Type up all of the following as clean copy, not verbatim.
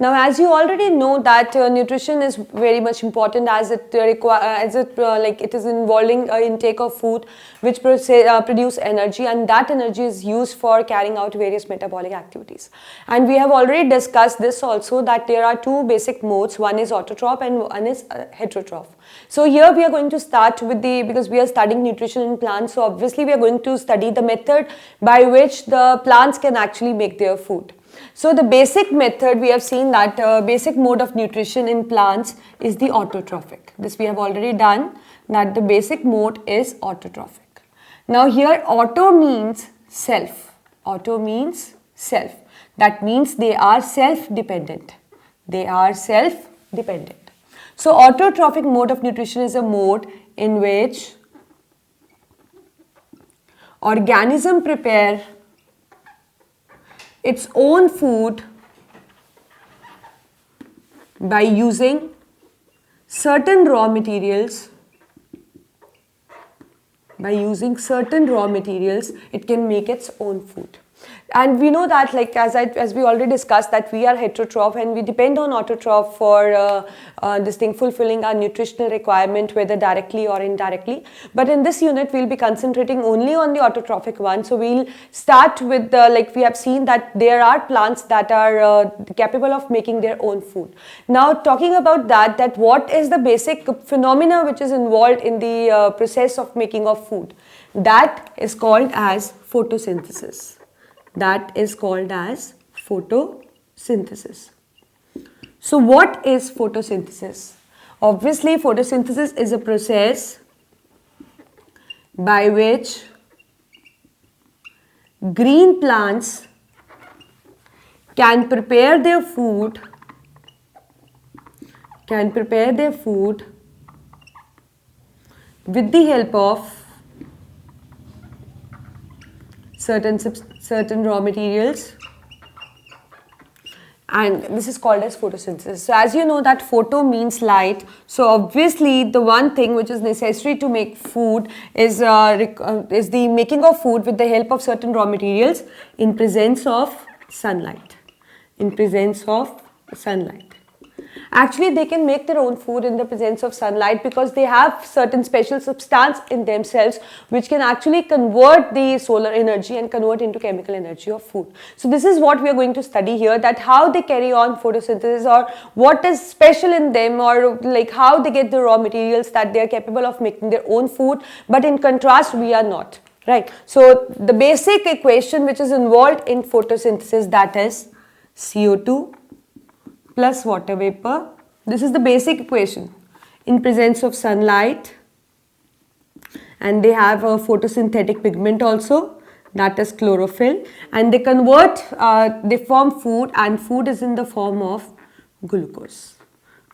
Now, as you already know that nutrition is very much important, as it it is involving intake of food which produce energy, and that energy is used for carrying out various metabolic activities. And we have already discussed this also, that there are two basic modes, one is autotroph and one is heterotroph. So here we are going to start with because we are studying nutrition in plants, so obviously we are going to study the method by which the plants can actually make their food. So the basic method, we have seen that basic mode of nutrition in plants is the autotrophic. This we have already done, that the basic mode is autotrophic. Now here auto means self. Auto means self. That means they are self-dependent. They are self-dependent. So autotrophic mode of nutrition is a mode in which organism prepare its own food by using certain raw materials. By using certain raw materials, it can make its own food. And we know that, like as we already discussed, that we are heterotroph and we depend on autotroph for this thing, fulfilling our nutritional requirement, whether directly or indirectly. But in this unit, we'll be concentrating only on the autotrophic one. So we'll start with like we have seen that there are plants that are capable of making their own food. Now talking about that what is the basic phenomena which is involved in the process of making of food? That is called as photosynthesis. That is called as photosynthesis. So what is photosynthesis? Obviously, photosynthesis is a process by which green plants can prepare their food with the help of certain raw materials, and this is called as photosynthesis. So as you know that photo means light, so obviously the one thing which is necessary to make food is the making of food with the help of certain raw materials in presence of sunlight. In presence of sunlight. Actually, they can make their own food in the presence of sunlight because they have certain special substance in themselves which can actually convert the solar energy and convert into chemical energy of food. So this is what we are going to study here, that how they carry on photosynthesis, or what is special in them, or like how they get the raw materials that they are capable of making their own food, but in contrast we are not. Right. So the basic equation which is involved in photosynthesis, that is CO2 plus water vapor. This is the basic equation in presence of sunlight, and they have a photosynthetic pigment also, that is chlorophyll, and they they form food, and food is in the form of glucose.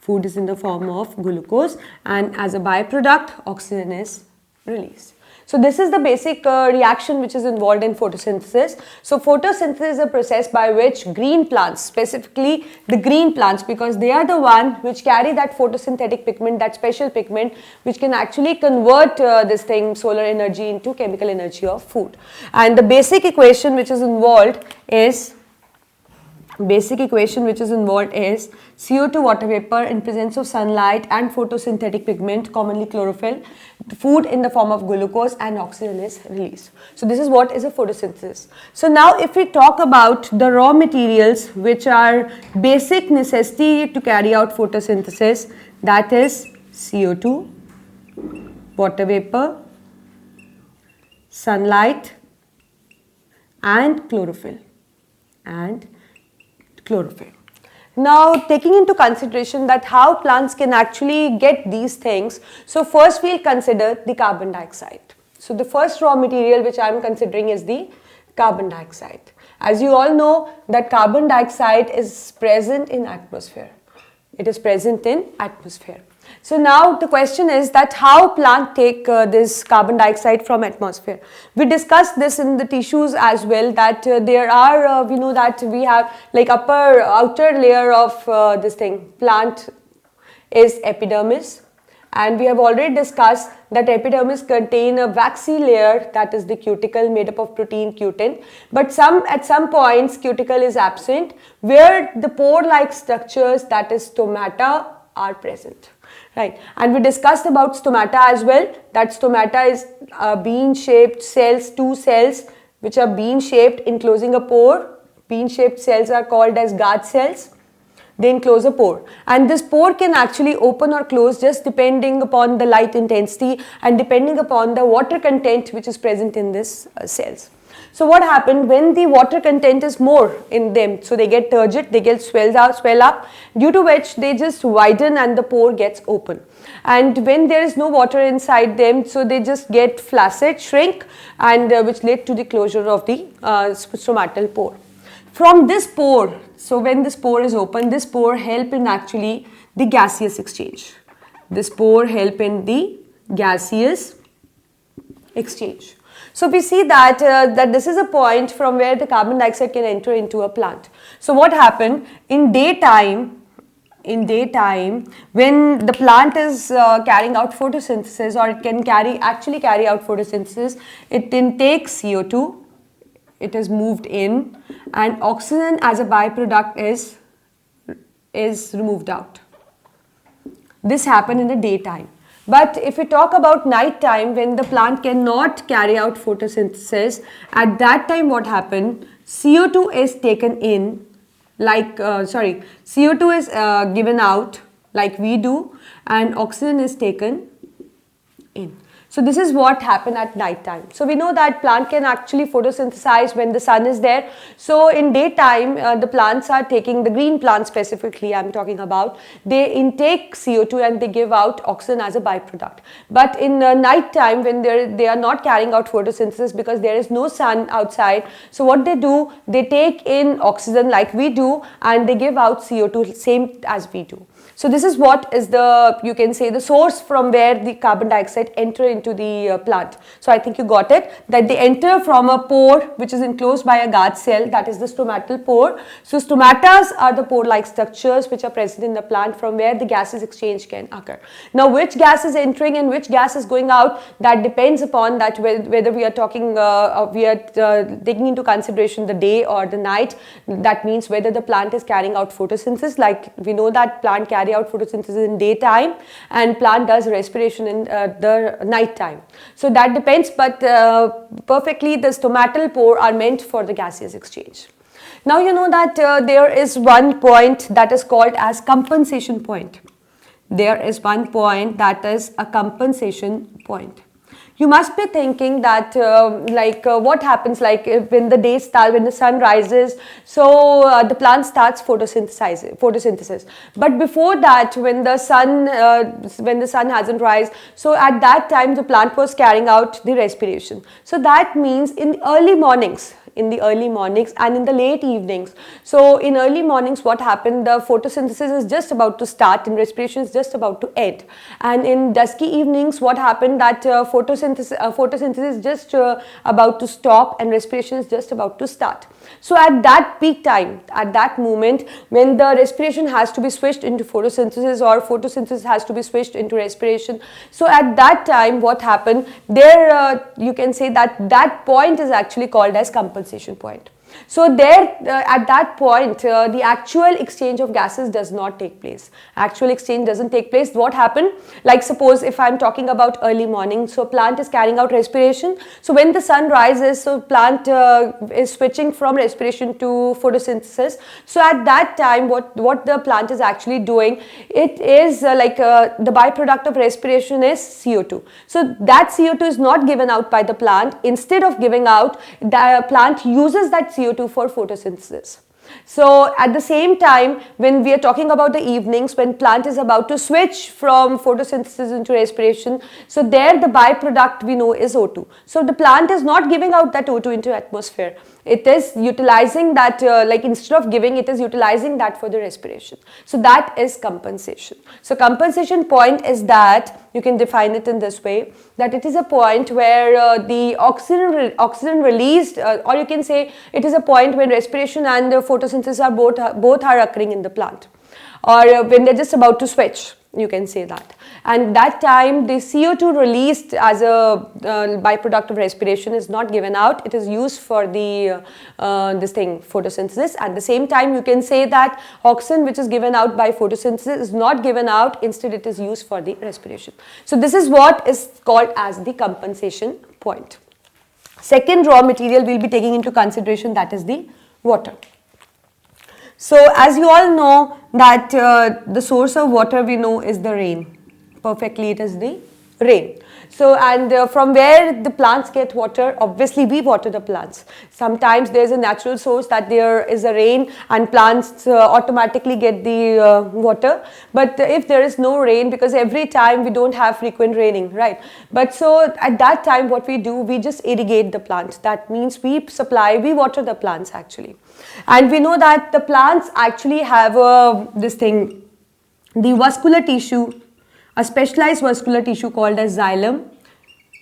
Food is in the form of glucose, and as a byproduct oxygen is released. So this is the basic reaction which is involved in photosynthesis. So photosynthesis is a process by which green plants, specifically the green plants, because they are the one which carry that photosynthetic pigment, that special pigment which can actually convert this thing, solar energy, into chemical energy of food. And the basic equation which is involved is CO2 water vapor in presence of sunlight and photosynthetic pigment, commonly chlorophyll, food in the form of glucose, and oxygen is released. So this is what is a photosynthesis. So now if we talk about the raw materials which are basic necessity to carry out photosynthesis, that is CO2, water vapor, sunlight, and chlorophyll. Now taking into consideration that how plants can actually get these things, so first we'll consider the carbon dioxide. So the first raw material which I am considering is the carbon dioxide. As you all know that carbon dioxide is present in atmosphere. It is present in atmosphere. So now the question is that how plant take this carbon dioxide from atmosphere. We discussed this in the tissues as well, that there are, we know that we have like outer layer of this thing, plant is epidermis, And we have already discussed that epidermis contain a waxy layer, that is the cuticle, made up of protein cutin. But at some points cuticle is absent, where the pore-like structures, that is stomata, are present. Right, and we discussed about stomata as well, that stomata is bean-shaped cells, two cells which are bean-shaped enclosing a pore. Bean-shaped cells are called as guard cells. They enclose a pore, and this pore can actually open or close just depending upon the light intensity and depending upon the water content which is present in this cells. So what happened when the water content is more in them? So they get turgid, they get swell up, due to which they just widen and the pore gets open. And when there is no water inside them, so they just get flaccid, shrink, and which led to the closure of the stomatal pore. From this pore, so when this pore is open, this pore help in actually the gaseous exchange. This pore help in the gaseous exchange. So we see that that this is a point from where the carbon dioxide can enter into a plant. So what happened in daytime? In daytime, when the plant is carrying out photosynthesis, or it can actually carry out photosynthesis, it intakes CO2, it is moved in, and oxygen as a byproduct is removed out. This happened in the daytime. But if we talk about night time, when the plant cannot carry out photosynthesis, at that time what happened? CO2 is taken in, CO2 is given out like we do, and oxygen is taken in. So this is what happened at night time. So we know that plant can actually photosynthesize when the sun is there. So in daytime, the plants are taking, the green plants specifically I'm talking about, they intake CO2 and they give out oxygen as a byproduct. But in night time, when they are not carrying out photosynthesis because there is no sun outside, so what they do, they take in oxygen like we do and they give out CO2 same as we do. So this is what is the, you can say, the source from where the carbon dioxide enter into the plant. So I think you got it, that they enter from a pore which is enclosed by a guard cell, that is the stomatal pore. So stomatas are the pore-like structures which are present in the plant from where the gases exchange can occur. Now which gas is entering and which gas is going out, that depends upon that whether we are talking, taking into consideration the day or the night. That means whether the plant is carrying out photosynthesis, like we know that plant carry out photosynthesis in daytime and plant does respiration in the night time. So that depends, but perfectly the stomatal pore are meant for the gaseous exchange. Now you know that there is one point that is called as compensation point. There is one point that is a compensation point. You must be thinking that what happens when the day starts, when the sun rises, so the plant starts photosynthesis. But before that, when the sun hasn't risen, so at that time the plant was carrying out the respiration. So that means in early mornings and in the late evenings. So in early mornings what happened, the photosynthesis is just about to start and respiration is just about to end. And in dusky evenings what happened, that photosynthesis is just about to stop and respiration is just about to start. So at that peak time, at that moment when the respiration has to be switched into photosynthesis or photosynthesis has to be switched into respiration, so at that time what happened there, you can say that point is actually called as compensation point. So there at that point the actual exchange of gases does not take place. Actual exchange doesn't take place. What happened? Like suppose if I'm talking about early morning, so plant is carrying out respiration. So when the sun rises, so plant is switching from respiration to photosynthesis. So at that time what the plant is actually doing, it is the byproduct of respiration is CO2. So that CO2 is not given out by the plant. Instead of giving out, the plant uses that CO2 for photosynthesis. So at the same time, when we are talking about the evenings, when plant is about to switch from photosynthesis into respiration, so there the byproduct we know is O2. So the plant is not giving out that O2 into atmosphere. It is utilizing that, instead of giving, it is utilizing that for the respiration. So that is compensation. So compensation point is that, you can define it in this way, that it is a point where the oxygen released, or you can say it is a point when respiration and photosynthesis are both are occurring in the plant, or when they're just about to switch. You can say that. And that time the CO2 released as a byproduct of respiration is not given out. It is used for the photosynthesis. At the same time, you can say that oxygen which is given out by photosynthesis is not given out. Instead, it is used for the respiration. So this is what is called as the compensation point. Second raw material we'll be taking into consideration, that is the water. So as you all know that the source of water we know is the rain. Perfectly, it is the rain. So and from where the plants get water, obviously we water the plants. Sometimes there is a natural source that there is a rain and plants automatically get the water. But if there is no rain, because every time we don't have frequent raining, right? But so at that time what we do, we just irrigate the plants. That means we water the plants actually. And we know that the plants actually have the vascular tissue, a specialized vascular tissue called as xylem,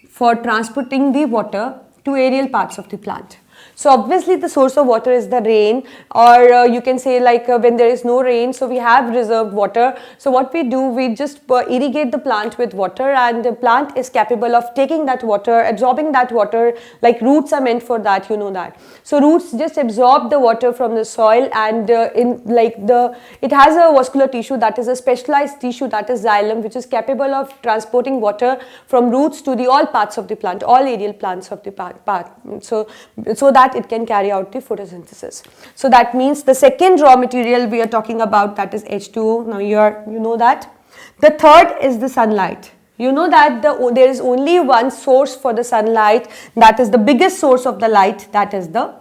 for transporting the water to aerial parts of the plant. So obviously the source of water is the rain, or you can say like when there is no rain, so we have reserved water. So what we do, we just irrigate the plant with water, and the plant is capable of taking that water, absorbing that water, like roots are meant for that, you know that. So roots just absorb the water from the soil, and it has a vascular tissue, that is a specialized tissue, that is xylem, which is capable of transporting water from roots to the all parts of the plant, all aerial plants of the part. So that it can carry out the photosynthesis. So that means the second raw material we are talking about, that is H2O. Now you know that. The third is the sunlight. You know that there is only one source for the sunlight, that is the biggest source of the light, that is the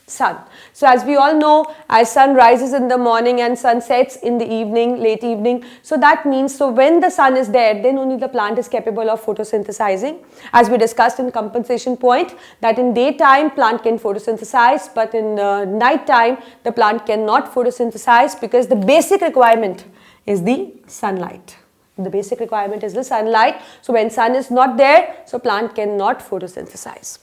sun. So as we all know, as sun rises in the morning and sun sets in the evening, late evening, so that means, so when the sun is there, then only the plant is capable of photosynthesizing. As we discussed in compensation point, that in daytime plant can photosynthesize, but in night time the plant cannot photosynthesize, because the basic requirement is the sunlight. The basic requirement is the sunlight. So when sun is not there, so plant cannot photosynthesize.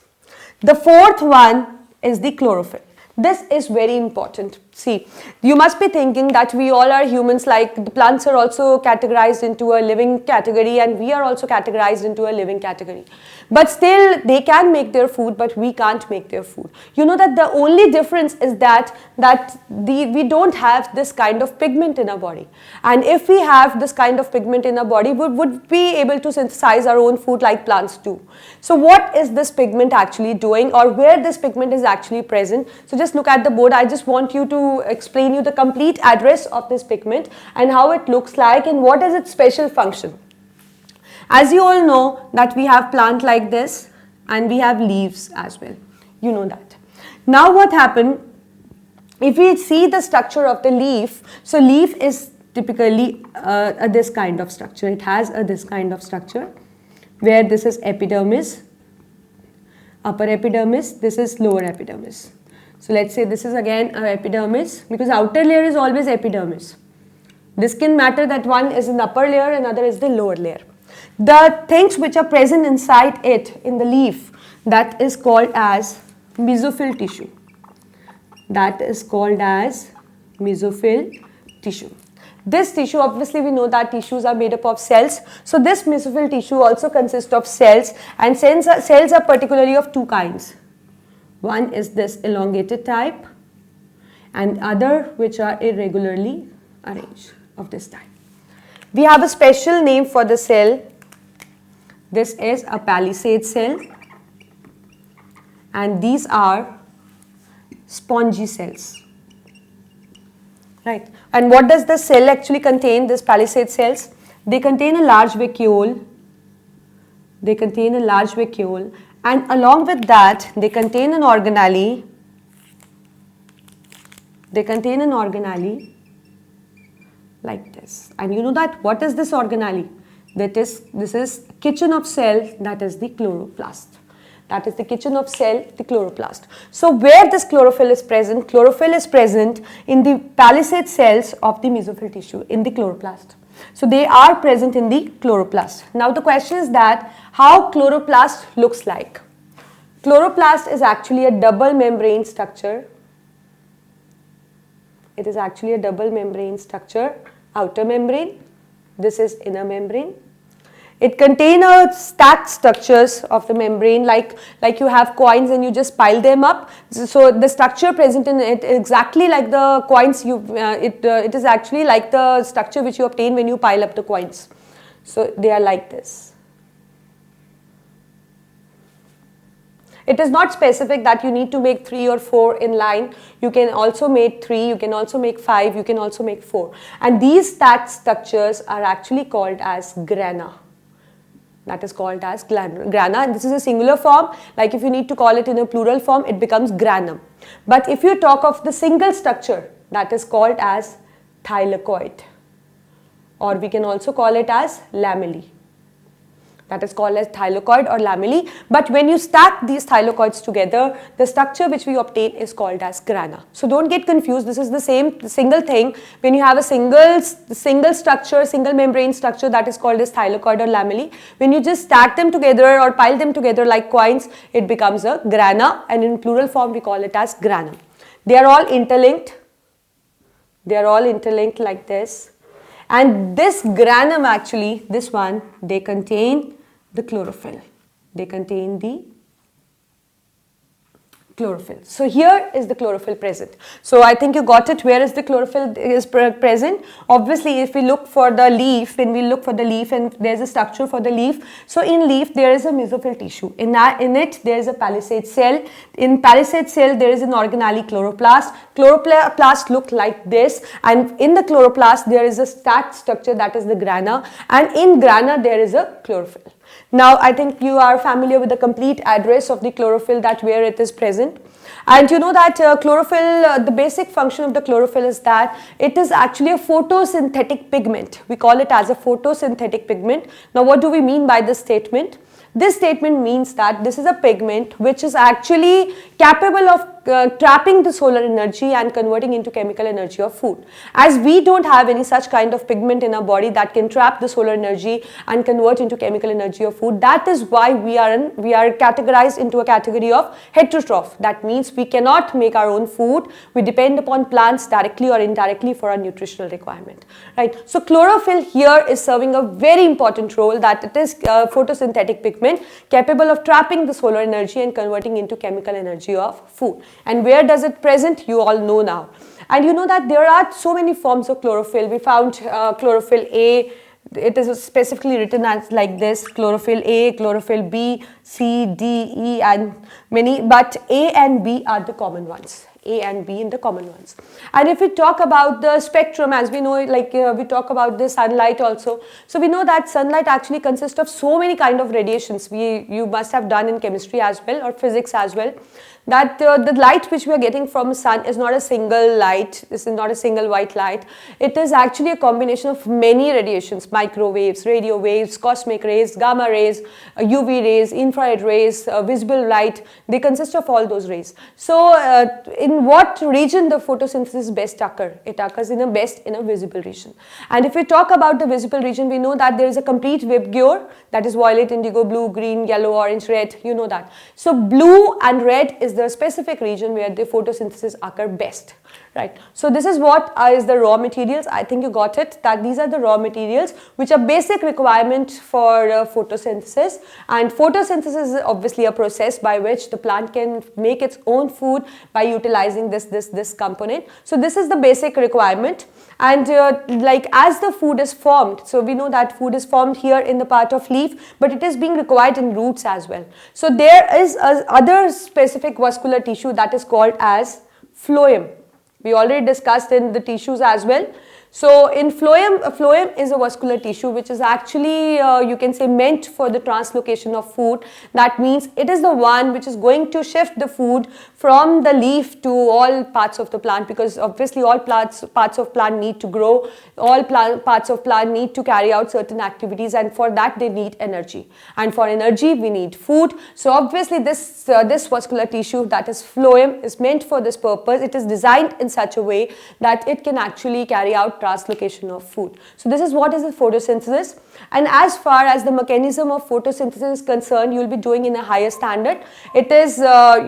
The fourth one is the chlorophyll. This is very important. See, you must be thinking that we all are humans, like the plants are also categorized into a living category, and we are also categorized into a living category. But still they can make their food, but we can't make their food. You know that the only difference is that we don't have this kind of pigment in our body. And if we have this kind of pigment in our body, we would be able to synthesize our own food like plants do. So what is this pigment actually doing, or where this pigment is actually present? So just look at the board. I just want you to explain you the complete address of this pigment and how it looks like and what is its special function. As you all know that we have plant like this and we have leaves as well. You know that. Now what happened, if we see the structure of the leaf, so leaf is typically this kind of structure. It has this kind of structure where this is epidermis, upper epidermis, this is lower epidermis. So let's say this is again epidermis, because outer layer is always epidermis. This can matter that one is in the upper layer, another is the lower layer. The things which are present inside it, in the leaf, that is called as mesophyll tissue. That is called as mesophyll tissue. This tissue, obviously we know that tissues are made up of cells. So this mesophyll tissue also consists of cells, and cells are particularly of two kinds. One is this elongated type and other which are irregularly arranged of this type. We have a special name for the cell. This is a palisade cell, and these are spongy cells. Right. And what does the cell actually contain, this palisade cells? They contain a large vacuole. And along with that, they contain an organelle. Like this. And you know that what is this organelle? This is kitchen of cell, that is the chloroplast. That is the kitchen of cell, the chloroplast. So where this chlorophyll is present? Chlorophyll is present in the palisade cells of the mesophyll tissue, in the chloroplast. So they are present in the chloroplast. Now the question is that how chloroplast looks like. Chloroplast is actually a double membrane structure. It is actually a double membrane structure, outer membrane This is inner membrane. It contains stacked structures of the membrane, like you have coins and you just pile them up. So the structure present in it exactly like the coins it is actually like the structure which you obtain when you pile up the coins. So they are like this. It is not specific that you need to make 3 or 4 in line. You can also make 3, you can also make 5, you can also make 4. And these stacked structures are actually called as grana. That is called as grana, and this is a singular form. Like if you need to call it in a plural form, it becomes granum. But if you talk of the single structure, that is called as thylakoid, or we can also call it as lamellae. That is called as thylakoid or lamellae. But when you stack these thylakoids together, the structure which we obtain is called as grana. So don't get confused. This is the same single thing. When you have a single structure, single membrane structure, that is called as thylakoid or lamellae. When you just stack them together or pile them together like coins, it becomes a grana, and in plural form we call it as granum. They are all interlinked. They are all interlinked like this. And this granum actually, this one, they contain the chlorophyll. They contain the chlorophyll. So here is the chlorophyll present. So I think you got it. Where is the chlorophyll is present? Obviously, if we look for the leaf, when we look for the leaf and there's a structure for the leaf. So in leaf, there is a mesophyll tissue. In it, there is a palisade cell. In palisade cell, there is an organelle chloroplast. Chloroplast look like this, and in the chloroplast, there is a stacked structure, that is the grana, and in grana, there is a chlorophyll. Now, I think you are familiar with the complete address of the chlorophyll, that where it is present. And you know that chlorophyll, the basic function of the chlorophyll is that it is actually a photosynthetic pigment. We call it as a photosynthetic pigment. Now, what do we mean by this statement? This statement means that this is a pigment which is actually capable of trapping the solar energy and converting into chemical energy of food. As we don't have any such kind of pigment in our body that can trap the solar energy and convert into chemical energy of food, that is why we are categorized into a category of heterotroph. That means we cannot make our own food. We depend upon plants directly or indirectly for our nutritional requirement. Right. So chlorophyll here is serving a very important role, that it is a photosynthetic pigment capable of trapping the solar energy and converting into chemical energy of food. And where does it present? You all know now. And you know that there are so many forms of chlorophyll. We found chlorophyll A. It is specifically written as like this: chlorophyll A, chlorophyll B, C, D, E, and many. But A and B are the common ones. A and B in the common ones. And if we talk about the spectrum, as we know, like we talk about the sunlight also. So we know that sunlight actually consists of so many kind of radiations. You must have done in chemistry as well, or physics as well, that the light which we are getting from the sun is not a single light. This is not a single white light. It is actually a combination of many radiations: microwaves, radio waves, cosmic rays, gamma rays, UV rays, infrared rays, visible light. They consist of all those rays. So in what region the photosynthesis best occur? It occurs in a visible region. And if we talk about the visible region, we know that there is a complete VIBGYOR, that is violet, indigo, blue, green, yellow, orange, red. You know that. So blue and red is the specific region where the photosynthesis occur best. Right. So this is what is the raw materials. I think you got it, that these are the raw materials which are basic requirement for photosynthesis. And photosynthesis is obviously a process by which the plant can make its own food by utilizing this component. So this is the basic requirement. And like as the food is formed, so we know that food is formed here in the part of leaf, but it is being required in roots as well. So there is other specific vascular tissue that is called as phloem. We already discussed in the tissues as well. So in phloem is a vascular tissue which is actually you can say meant for the translocation of food. That means it is the one which is going to shift the food from the leaf to all parts of the plant, because obviously all parts of plant need to grow, all parts of plant need to carry out certain activities, and for that they need energy, and for energy we need food. So obviously this vascular tissue, that is phloem, is meant for this purpose. It is designed in such a way that it can actually carry out translocation of food. So this is what is the photosynthesis. And as far as the mechanism of photosynthesis is concerned, you will be doing in a higher standard. It is,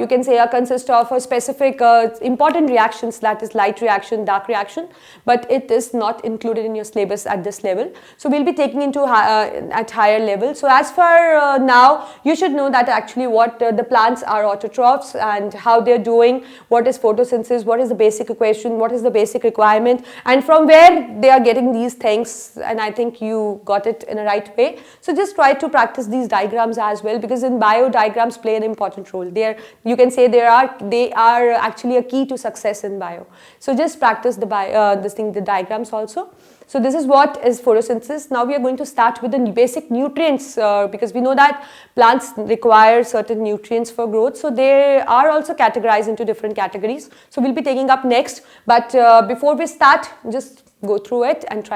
you can say, consists of a specific important reactions, that is light reaction, dark reaction, but it is not included in your syllabus at this level. So we'll be taking into at higher level. So as for now, you should know that actually what the plants are autotrophs and how they're doing, what is photosynthesis, what is the basic equation, what is the basic requirement, and from where they are getting these things. And I think you got it in a right way. So just try to practice these diagrams as well, because in bio, diagrams play an important role. You can say they are actually a key to success in bio. So just practice the diagrams also. So this is what is photosynthesis. Now we are going to start with the basic nutrients, because we know that plants require certain nutrients for growth. So they are also categorized into different categories. So we'll be taking up next. But before we start, just go through it and try.